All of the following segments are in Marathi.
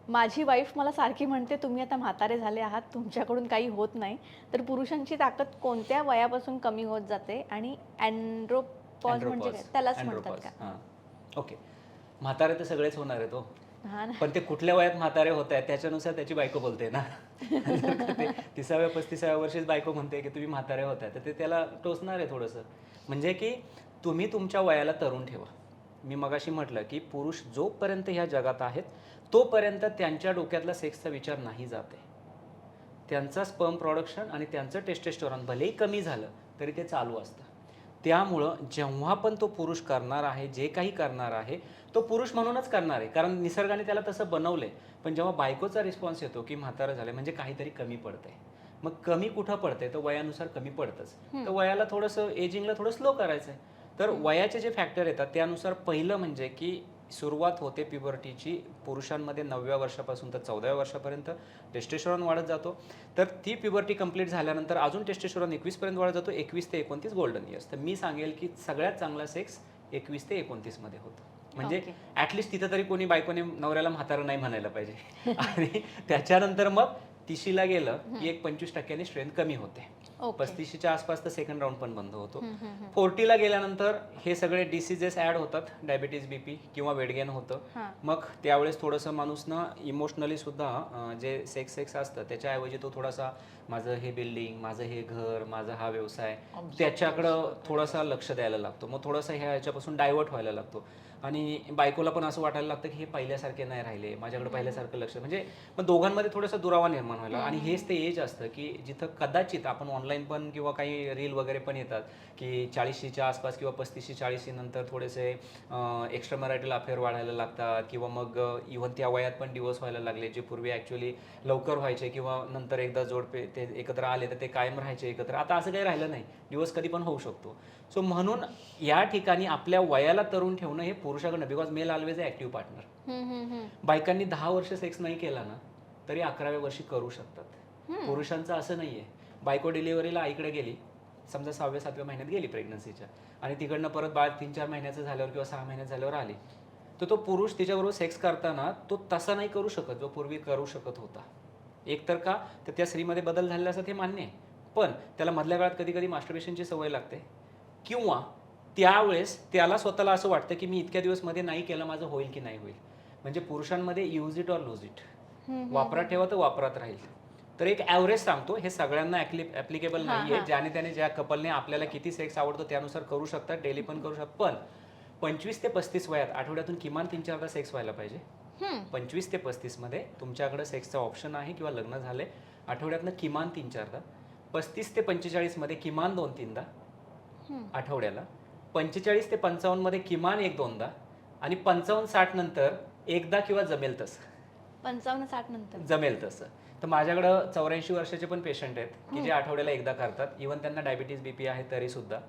माझी वाईफ मला सारखी म्हणते, तुम्ही आता म्हातारे झाले आहात, तुमच्याकडून काही होत नाही. तर पुरुषांची ताकद कोणत्या वयापासून कमी होत जाते आणि अँड्रोपॉज म्हणजे काय? त्यालाच म्हणतात का? हां, ओके. म्हातारे तर सगळेच होणार आहेत हो. हां ना. पण ते कुठल्या वयात म्हातारे होत आहेत त्याच्यानुसार त्याची बायको बोलते ना. जर का ते 30व्या-35व्या वर्षीच बायको म्हणते की तुम्ही म्हातारे होत आहे, तर ते त्याला टोचणार आहे थोडंसं. म्हणजे की तुम्ही तुमच्या वयाला तरुण ठेवा. मी मगाशी म्हटलं की पुरुष जोपर्यंत ह्या जगात आहेत, तोपर्यंत त्यांच्या डोक्यातला सेक्सचा विचार नाही जात आहे. त्यांचा स्पर्म प्रोडक्शन आणि त्यांचं टेस्टेस्टोरॉन भलेही कमी झालं तरी ते चालू असतं. त्यामुळं जेव्हा पण तो पुरुष करणार आहे, जे काही करणार आहे, तो पुरुष म्हणूनच करणार आहे. कारण निसर्गाने त्याला तसं बनवलंय. पण जेव्हा बायकोचा रिस्पॉन्स येतो की म्हातारं झालं म्हणजे काहीतरी कमी पडतंय. मग कमी कुठं पडतंय? तर वयानुसार कमी पडतंच. तर वयाला थोडंसं एजिंगला थोडं स्लो करायचं आहे. तर वयाचे जे फॅक्टर येतात त्यानुसार पहिलं म्हणजे की सुरुवात होते प्युबर्टीची पुरुषांमध्ये 9व्या वर्षापासून तर 14व्या वर्षापर्यंत टेस्टोस्टेरॉन वाढत जातो. तर ती प्युबर्टी कंप्लीट झाल्यानंतर अजून टेस्टोस्टेरॉन 21 पर्यंत वाढत जातो. 21 ते 29 गोल्डन इयर्स. तर मी सांगेल की सगळ्यात चांगला सेक्स 21 ते 29 मध्ये होतो. म्हणजे ॲटलिस्ट तिथं तरी कोणी बायकोने नवऱ्याला म्हातारं नाही म्हणायला पाहिजे. आणि त्याच्यानंतर मग 30ला गेलं की एक 25% स्ट्रेंथ कमी होते. 35च्या आसपास तर सेकंड राऊंड पण बंद होतो. 40ला गेल्यानंतर हे सगळे डिसीजेस ॲड होतात. डायबिटीज, बीपी किंवा वेट गेन होतं. मग त्यावेळेस थोडंसं माणूस ना इमोशनली सुद्धा जे सेक्स असतं त्याच्याऐवजी तो थोडासा माझं हे बिल्डिंग, माझं हे घर, माझा हा व्यवसाय त्याच्याकडं थोडासा लक्ष द्यायला लागतो. मग थोडंसं ह्याच्यापासून डायव्हर्ट व्हायला लागतो. आणि बायकोला पण असं वाटायला लागतं की हे पहिल्यासारखे नाही राहिले, माझ्याकडे पहिल्यासारखं लक्ष, म्हणजे मग दोघांमध्ये थोडासा दुरावा निर्माण व्हायला. आणि हेच ते एज असतं की जिथं कदाचित आपण ऑनलाईन पण किंवा काही रील वगैरे पण येतात की 40च्या आसपास किंवा 35-40 नंतर थोडेसे एक्स्ट्रा मॅरिटल अफेअर वाढायला लागतात किंवा मग इव्हन त्या वयात पण डिवोर्स व्हायला लागले, जे पूर्वी ॲक्च्युली लवकर व्हायचे किंवा नंतर एकदा जोडपे ते एकत्र आले तर ते कायम राहायचे एकत्र. आता असं काही राहिलं नाही, डिवोर्स कधी पण होऊ शकतो. सो म्हणून या ठिकाणी आपल्या वयाला तरुण ठेवणं हे पुरुषाकडनं, because male always a active partner. बायकांनी 10 वर्ष सेक्स नाही केला ना तरी 11व्या वर्षी करू शकतात. पुरुषांचं असं नाहीये. बायको डिलिव्हरीला आईकडे गेली, समजा 6व्या-7व्या महिन्यात गेली प्रेग्नन्सीच्या, आणि तिकडनं परत बाळ 3-4 महिन्याचं झाल्यावर किंवा 6 महिन्यात झाल्यावर आली, तर तो पुरुष तिच्याबरोबर सेक्स करताना तो तसा नाही करू शकत जो पूर्वी करू शकत होता. एक तर का तर त्या स्त्रीमध्ये बदल झालेला असतात हे मान्य आहे, पण त्याला मधल्या काळात कधी कधी मास्टरबेशनची सवय लागते किंवा त्यावेळेस त्याला स्वतःला असं वाटतं की मी इतक्या दिवस मध्ये नाही केलं, माझं होईल की नाही होईल. म्हणजे पुरुषांमध्ये use it or lose it, वापरात ठेवा तर वापरात राहील. तर एक ॲव्हरेज सांगतो, हे सगळ्यांना ॲप्लिकेबल नाही आहे. ज्याने त्याने ज्या कपलने आपल्याला किती सेक्स आवडतो त्यानुसार करू शकतात, डेली पण करू शकतात. पण 25 ते 35 वयात आठवड्यातून किमान 3-4दा सेक्स व्हायला पाहिजे. 25 ते 35 मध्ये तुमच्याकडे सेक्सचा ऑप्शन आहे किंवा लग्न झाले, आठवड्यातनं किमान 3-4दा. 35 ते 45 मध्ये किमान 2-3दा आठवड्याला. 45 ते 55 मध्ये किमान 1-2दा. आणि 55-60 नंतर एकदा किंवा जमेल तसं. 55-60 नंतर जमेल तसं. तर माझ्याकडं 84 वर्षाचे पण पेशंट आहेत की जे आठवड्याला एकदा करतात. इव्हन त्यांना डायबिटीज, बीपी आहे तरी सुद्धा.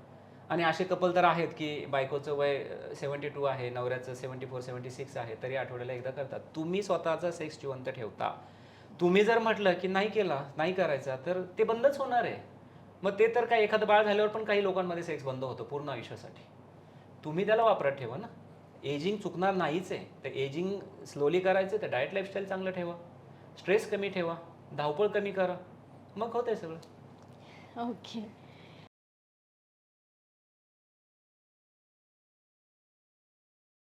आणि असे कपल तर आहेत की बायकोचं वय 72 आहे, नवऱ्याचं 74-76 आहे, तरी आठवड्याला एकदा करतात. तुम्ही स्वतःचा सेक्स जिवंत ठेवता. तुम्ही जर म्हटलं की नाही केला, नाही करायचा, तर ते बंदच होणार आहे. मग ते तर काय, एखादं बाळ झाल्यावर पण काही लोकांमध्ये सेक्स बंद होतो पूर्ण आयुष्यासाठी. तुम्ही त्याला वापरात ठेवा ना. एजिंग चुकणार नाहीच आहे. तर एजिंग स्लोली करायचं तर डाएट लाईफस्टाईल चांगलं ठेवा, स्ट्रेस कमी ठेवा, धावपळ कमी करा, मग होतंय सगळं. ओके.